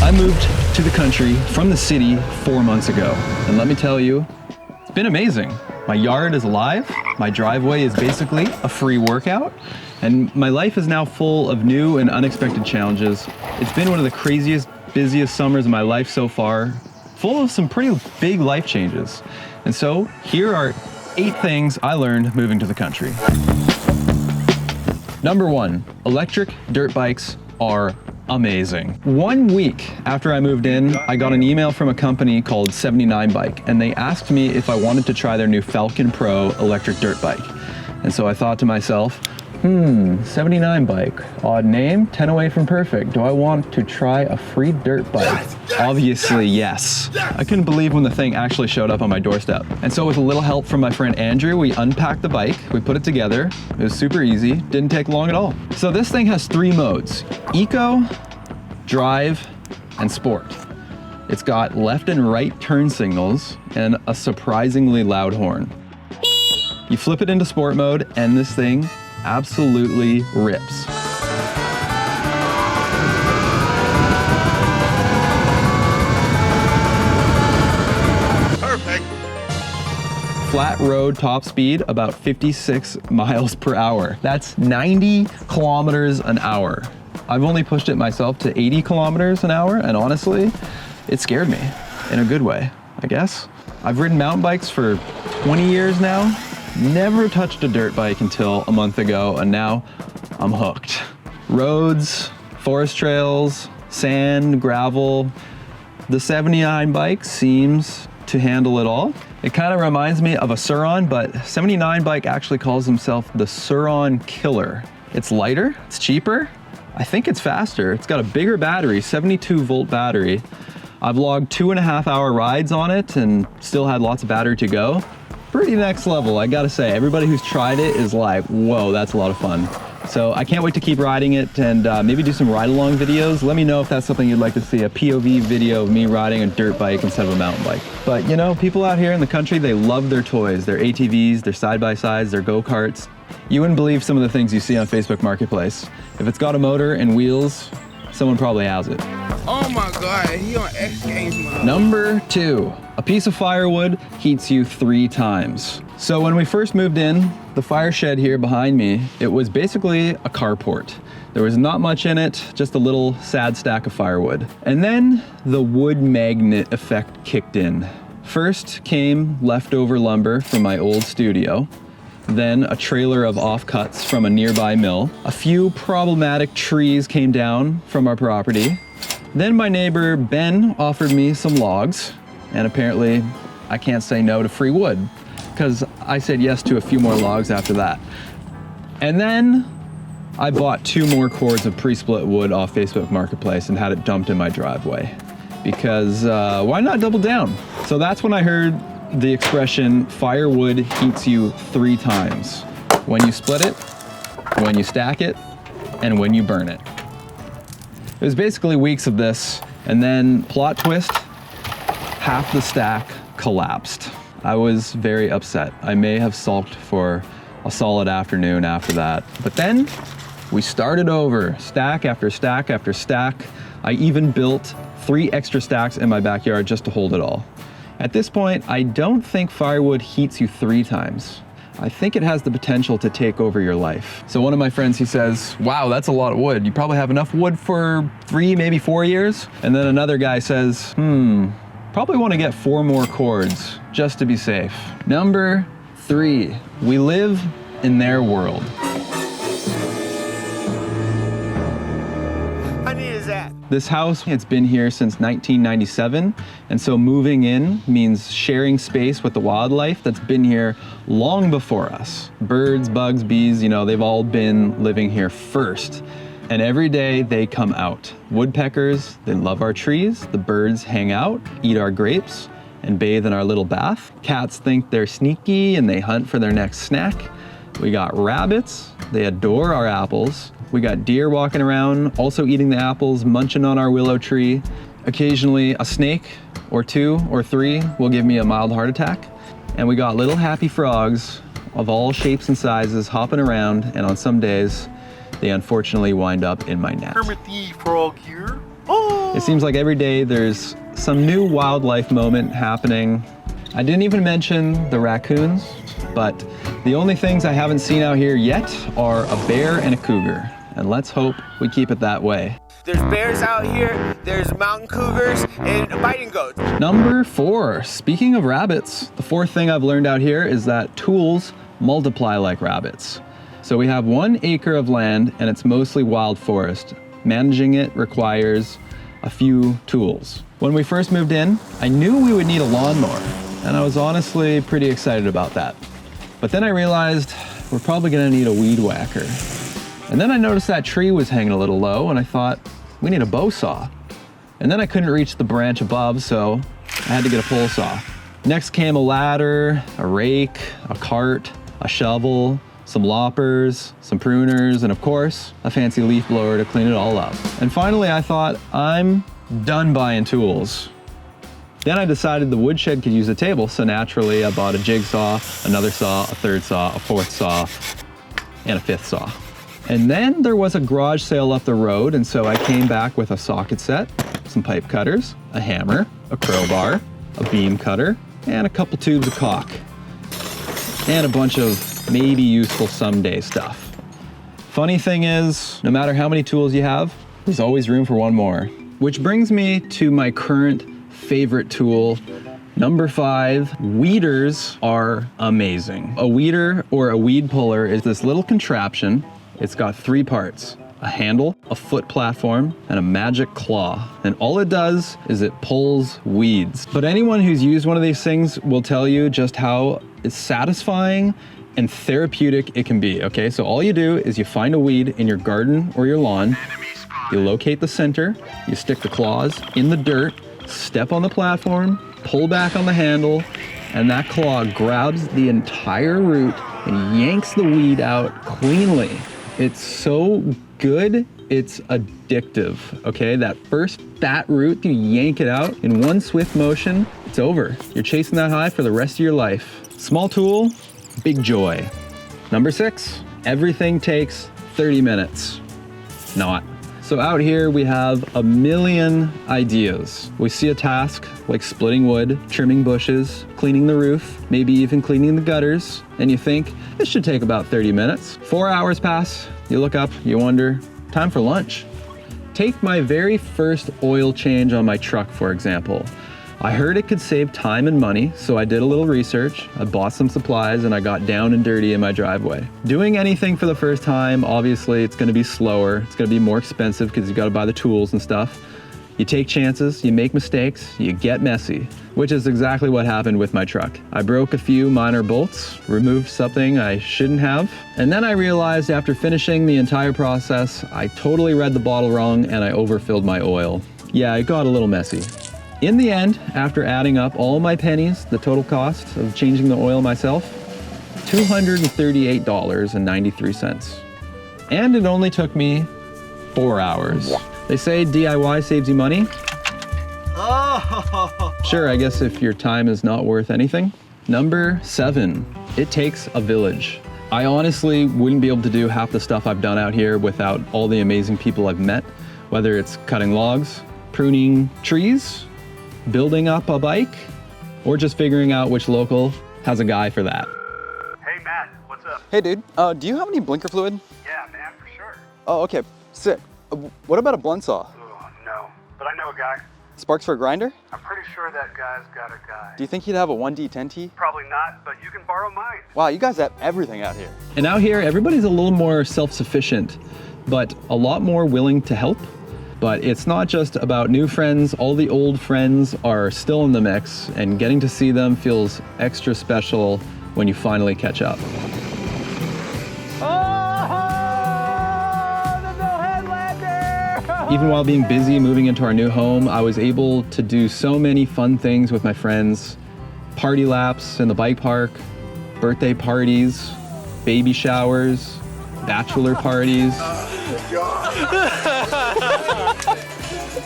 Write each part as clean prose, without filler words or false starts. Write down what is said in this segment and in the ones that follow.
I moved to the country from the city 4 months ago, and let me tell you, it's been amazing. My yard is alive, my driveway is basically a free workout, and my life is now full of new and unexpected challenges. It's been one of the craziest, busiest summers of my life so far, full of some pretty big life changes. And so here are 8 things I learned moving to the country. Number 1, electric dirt bikes are amazing. 1 week after I moved in, I got an email from a company called 79 Bike, and they asked me if I wanted to try their new Falcon Pro electric dirt bike. And so I thought to myself, 79 Bike, odd name, 10 away from perfect. Do I want to try a free dirt bike? Obviously, yes. I couldn't believe when the thing actually showed up on my doorstep. And so with a little help from my friend Andrew, we unpacked the bike, we put it together. It was super easy, didn't take long at all. So this thing has 3 modes: Eco, Drive, and Sport. It's got left and right turn signals and a surprisingly loud horn. You flip it into Sport mode and this thing absolutely rips. Perfect. Flat road top speed, about 56 miles per hour. That's 90 kilometers an hour. I've only pushed it myself to 80 kilometers an hour, and honestly, it scared me in a good way, I guess. I've ridden mountain bikes for 20 years now. Never touched a dirt bike until a month ago, and now I'm hooked. Roads, forest trails, sand, gravel. The 79 Bike seems to handle it all. It kind of reminds me of a Sur-Ron, but 79 Bike actually calls himself the Sur-Ron Killer. It's lighter, it's cheaper, I think it's faster. It's got a bigger battery, 72 volt battery. I've logged 2.5 hour rides on it and still had lots of battery to go. Pretty next level, I gotta say. Everybody who's tried it is like, whoa, that's a lot of fun. So I can't wait to keep riding it and maybe do some ride-along videos. Let me know if that's something you'd like to see, a POV video of me riding a dirt bike instead of a mountain bike. But you know, people out here in the country, they love their toys, their ATVs, their side-by-sides, their go-karts. You wouldn't believe some of the things you see on Facebook Marketplace. If it's got a motor and wheels, someone probably has it. Oh my God, he on X Games mode. Number 2, a piece of firewood heats you 3 times. So when we first moved in, the fire shed here behind me, it was basically a carport. There was not much in it, just a little sad stack of firewood. And then the wood magnet effect kicked in. First came leftover lumber from my old studio, then a trailer of offcuts from a nearby mill. A few problematic trees came down from our property. Then my neighbor Ben offered me some logs, and apparently I can't say no to free wood, because I said yes to a few more logs after that. And then I bought 2 more cords of pre-split wood off Facebook Marketplace and had it dumped in my driveway, because why not double down? So that's when I heard the expression, firewood heats you 3 times. When you split it, when you stack it, and when you burn it. It was basically weeks of this, and then plot twist, half the stack collapsed. I was very upset. I may have sulked for a solid afternoon after that. But then we started over, stack after stack after stack. I even built 3 extra stacks in my backyard just to hold it all. At this point, I don't think firewood heats you 3 times. I think it has the potential to take over your life. So one of my friends, he says, wow, that's a lot of wood. You probably have enough wood for 3, maybe 4 years. And then another guy says, probably want to get 4 more cords just to be safe. Number 3, we live in their world. How neat is that? This house, it's been here since 1997, and so moving in means sharing space with the wildlife that's been here long before us. Birds, bugs, bees, you know, they've all been living here first. And every day they come out. Woodpeckers, they love our trees. The birds hang out, eat our grapes, and bathe in our little bath. Cats think they're sneaky and they hunt for their next snack. We got rabbits, they adore our apples. We got deer walking around, also eating the apples, munching on our willow tree. Occasionally a snake or 2 or 3 will give me a mild heart attack. And we got little happy frogs of all shapes and sizes hopping around, and on some days, they unfortunately wind up in my net. Kermit the Frog here. Oh. It seems like every day there's some new wildlife moment happening. I didn't even mention the raccoons, but the only things I haven't seen out here yet are a bear and a cougar. And let's hope we keep it that way. There's bears out here, there's mountain cougars, and biting goats. Number 4, speaking of rabbits, the 4th thing I've learned out here is that tools multiply like rabbits. So we have 1 acre of land and it's mostly wild forest. Managing it requires a few tools. When we first moved in, I knew we would need a lawnmower, and I was honestly pretty excited about that. But then I realized we're probably gonna need a weed whacker. And then I noticed that tree was hanging a little low, and I thought, we need a bow saw. And then I couldn't reach the branch above, so I had to get a pole saw. Next came a ladder, a rake, a cart, a shovel, some loppers, some pruners, and of course, a fancy leaf blower to clean it all up. And finally, I thought, I'm done buying tools. Then I decided the woodshed could use a table, so naturally I bought a jigsaw, another saw, a 3rd saw, a 4th saw, and a 5th saw. And then there was a garage sale up the road, and so I came back with a socket set, some pipe cutters, a hammer, a crowbar, a beam cutter, and a couple tubes of caulk, and a bunch of maybe useful someday stuff. Funny thing is, no matter how many tools you have, there's always room for one more. Which brings me to my current favorite tool, number 5, weeders are amazing. A weeder or a weed puller is this little contraption. It's got 3 parts, a handle, a foot platform, and a magic claw. And all it does is it pulls weeds. But anyone who's used one of these things will tell you just how it's satisfying and therapeutic it can be, okay? So all you do is you find a weed in your garden or your lawn, you locate the center, you stick the claws in the dirt, step on the platform, pull back on the handle, and that claw grabs the entire root and yanks the weed out cleanly. It's so good, it's addictive, okay? That first fat root, you yank it out in one swift motion, it's over. You're chasing that high for the rest of your life. Small tool, big joy. Number 6, everything takes 30 minutes. Not. So out here we have a million ideas. We see a task like splitting wood, trimming bushes, cleaning the roof, maybe even cleaning the gutters, and you think, this should take about 30 minutes. 4 hours pass, you look up, you wonder, time for lunch. Take my very first oil change on my truck, for example. I heard it could save time and money, so I did a little research, I bought some supplies, and I got down and dirty in my driveway. Doing anything for the first time, obviously it's gonna be slower, it's gonna be more expensive because you gotta buy the tools and stuff. You take chances, you make mistakes, you get messy, which is exactly what happened with my truck. I broke a few minor bolts, removed something I shouldn't have, and then I realized after finishing the entire process, I totally read the bottle wrong and I overfilled my oil. Yeah, it got a little messy. In the end, after adding up all my pennies, the total cost of changing the oil myself, $238.93. And it only took me 4 hours. They say DIY saves you money. Sure, I guess if your time is not worth anything. Number 7, it takes a village. I honestly wouldn't be able to do half the stuff I've done out here without all the amazing people I've met, whether it's cutting logs, pruning trees, building up a bike, or just figuring out which local has a guy for that. Hey Matt, what's up? Hey dude, do you have any blinker fluid? Yeah, man, for sure. Oh, okay, sick. What about a blunt saw? Oh, no, but I know a guy. Sparks for a grinder? I'm pretty sure that guy's got a guy. Do you think he'd have a 1D10T? Probably not, but you can borrow mine. Wow, you guys have everything out here. And out here, everybody's a little more self-sufficient, but a lot more willing to help. But it's not just about new friends, all the old friends are still in the mix, and getting to see them feels extra special when you finally catch up. Even while being busy moving into our new home, I was able to do so many fun things with my friends. Party laps in the bike park, birthday parties, baby showers, bachelor parties.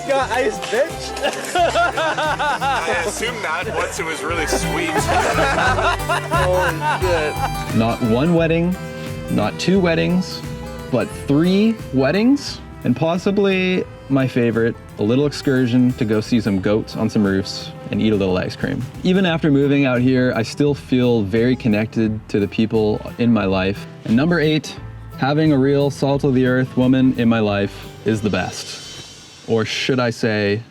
Got ice, bitch. I assumed not once it was really sweet. Holy shit. Not one wedding, not 2 weddings, but 3 weddings And possibly my favorite, a little excursion to go see some goats on some roofs and eat a little ice cream. Even after moving out here, I still feel very connected to the people in my life. And number 8, having a real salt of the earth woman in my life is the best. Or should I say,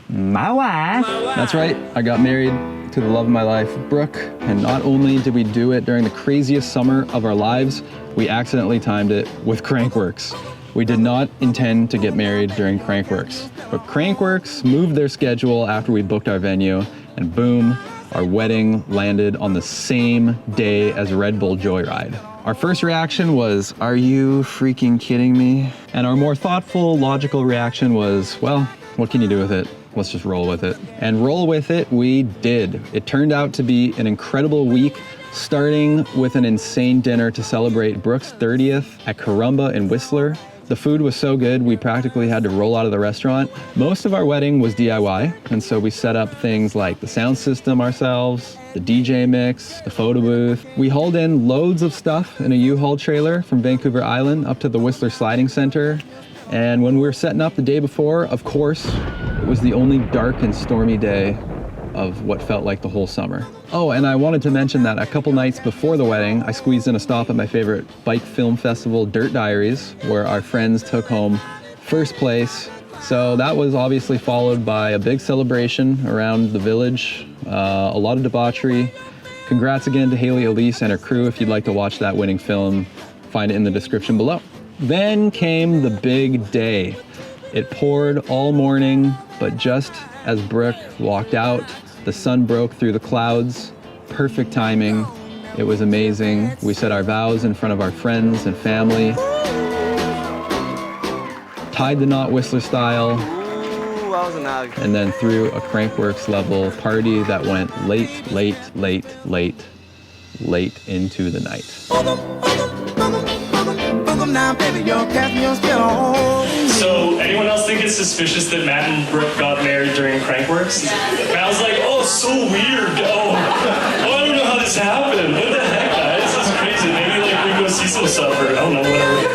my wife. That's right, I got married to the love of my life, Brooke. And not only did we do it during the craziest summer of our lives, we accidentally timed it with Crankworks. We did not intend to get married during Crankworks, but Crankworks moved their schedule after we booked our venue, and boom, our wedding landed on the same day as Red Bull Joyride. Our first reaction was, are you freaking kidding me? And our more thoughtful, logical reaction was, well, what can you do with it? Let's just roll with it. And roll with it we did. It turned out to be an incredible week, starting with an insane dinner to celebrate Brooke's 30th at Karumba in Whistler. The food was so good, we practically had to roll out of the restaurant. Most of our wedding was DIY, and so we set up things like the sound system ourselves, the DJ mix, the photo booth. We hauled in loads of stuff in a U-Haul trailer from Vancouver Island up to the Whistler Sliding Center. And when we were setting up the day before, of course, it was the only dark and stormy day of what felt like the whole summer. Oh, and I wanted to mention that a couple nights before the wedding, I squeezed in a stop at my favorite bike film festival, Dirt Diaries, where our friends took home first place. So that was obviously followed by a big celebration around the village, a lot of debauchery. Congrats again to Haley Elise and her crew. If you'd like to watch that winning film, find it in the description below. Then came the big day. It poured all morning, but just as Brooke walked out, the sun broke through the clouds. Perfect timing. It was amazing. We said our vows in front of our friends and family. Tied the knot Whistler style. Ooh, I was an ag. And then threw a Crankworks level party that went late into the night. So, anyone else think it's suspicious that Matt and Brooke got married during Crankworks? Matt was like, oh, so weird. Oh, I don't know how this happened. What the heck, guys? This is crazy. Maybe like we go see some stuff or I don't know, whatever.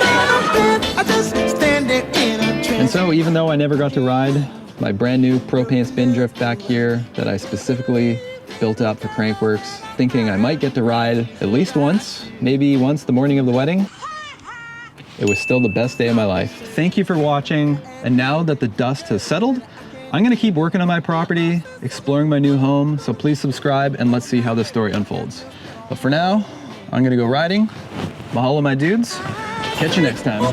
And so, even though I never got to ride my brand new propane spin drift back here that I specifically built up for Crankworks, thinking I might get to ride at least once, maybe once the morning of the wedding, it was still the best day of my life. Thank you for watching. And now that the dust has settled, I'm gonna keep working on my property, exploring my new home, so please subscribe and let's see how this story unfolds. But for now, I'm gonna go riding. Mahalo, my dudes. Catch you next time.